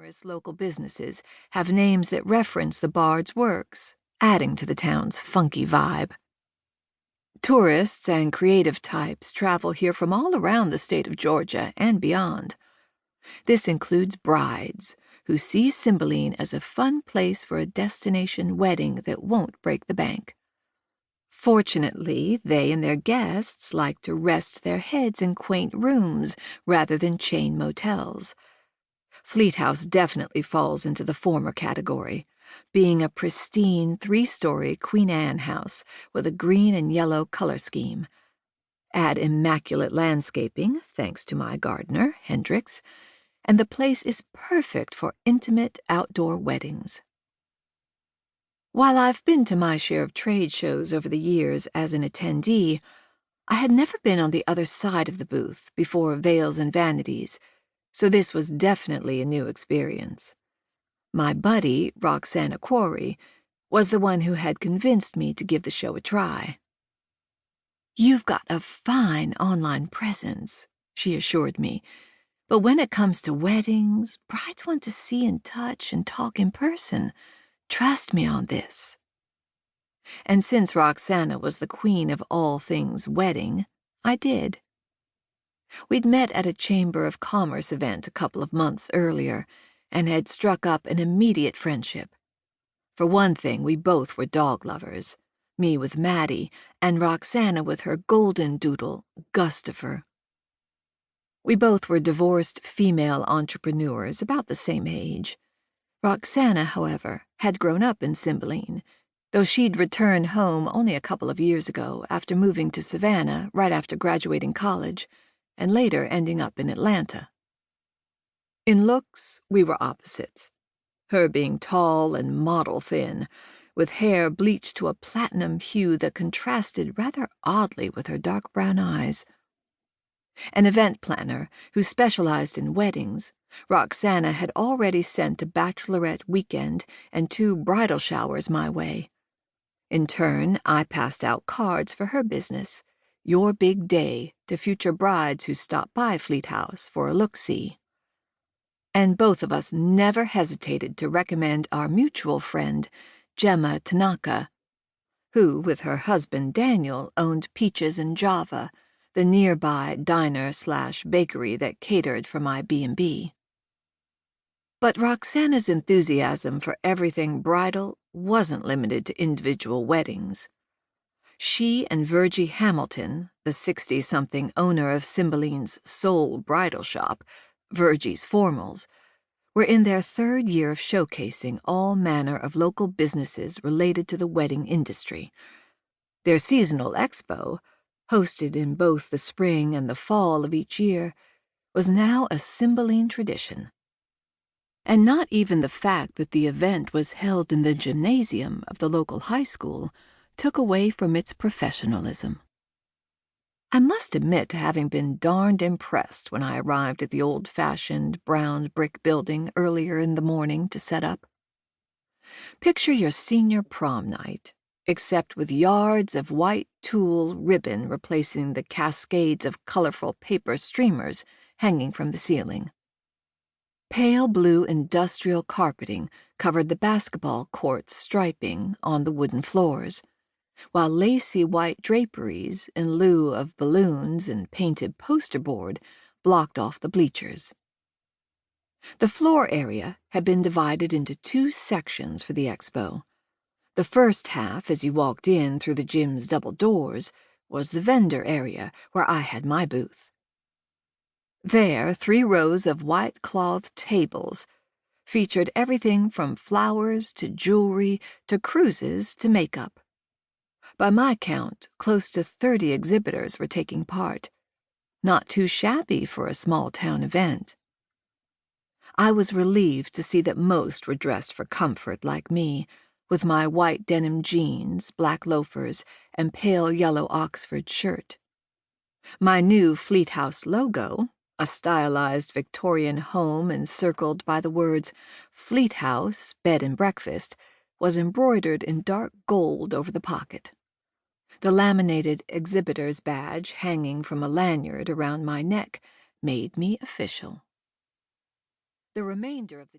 numerous local businesses have names that reference the bard's works, adding to the town's funky vibe. Tourists and creative types travel here from all around the state of Georgia and beyond. This includes brides, who see Cymbeline as a fun place for a destination wedding that won't break the bank. Fortunately, they and their guests like to rest their heads in quaint rooms rather than chain motels. Fleet House definitely falls into the former category, being a pristine 3-story Queen Anne house with a green and yellow color scheme. Add immaculate landscaping, thanks to my gardener, Hendrix, and the place is perfect for intimate outdoor weddings. While I've been to my share of trade shows over the years as an attendee, I had never been on the other side of the booth before Veils and Vanities, so this was definitely a new experience. My buddy, Roxana Quarry, was the one who had convinced me to give the show a try. "You've got a fine online presence," she assured me, "but when it comes to weddings, brides want to see and touch and talk in person. Trust me on this." And since Roxana was the queen of all things wedding, I did. We'd met at a Chamber of Commerce event a couple of months earlier and had struck up an immediate friendship. For one thing, we both were dog lovers, me with Maddie and Roxana with her golden doodle, Gustafer. We both were divorced female entrepreneurs about the same age. Roxana, however, had grown up in Cymbeline, though she'd returned home only a couple of years ago after moving to Savannah right after graduating college, and later ending up in Atlanta. In looks, we were opposites, her being tall and model-thin, with hair bleached to a platinum hue that contrasted rather oddly with her dark brown eyes. An event planner who specialized in weddings, Roxana had already sent a bachelorette weekend and 2 bridal showers my way. In turn, I passed out cards for her business, Your Big Day, to future brides who stopped by Fleet House for a look-see. And both of us never hesitated to recommend our mutual friend, Gemma Tanaka, who, with her husband Daniel, owned Peaches and Java, the nearby diner/bakery that catered for my B&B. But Roxana's enthusiasm for everything bridal wasn't limited to individual weddings. She and Virgie Hamilton, the 60-something owner of Cymbeline's sole bridal shop, Virgie's Formals, were in their 3rd year of showcasing all manner of local businesses related to the wedding industry. Their seasonal expo, hosted in both the spring and the fall of each year, was now a Cymbeline tradition. And not even the fact that the event was held in the gymnasium of the local high school took away from its professionalism. I must admit to having been darned impressed when I arrived at the old-fashioned brown brick building earlier in the morning to set up. Picture your senior prom night, except with yards of white tulle ribbon replacing the cascades of colorful paper streamers hanging from the ceiling. Pale blue industrial carpeting covered the basketball court's striping on the wooden floors, while lacy white draperies in lieu of balloons and painted poster board blocked off the bleachers. The floor area had been divided into 2 sections for the expo. The first half, as you walked in through the gym's double doors, was the vendor area where I had my booth. There, 3 rows of white-clothed tables featured everything from flowers to jewelry to cruises to makeup. By my count, close to 30 exhibitors were taking part. Not too shabby for a small-town event. I was relieved to see that most were dressed for comfort like me, with my white denim jeans, black loafers, and pale yellow Oxford shirt. My new Fleet House logo, a stylized Victorian home encircled by the words Fleet House, Bed and Breakfast, was embroidered in dark gold over the pocket. The laminated exhibitor's badge hanging from a lanyard around my neck made me official. The remainder of the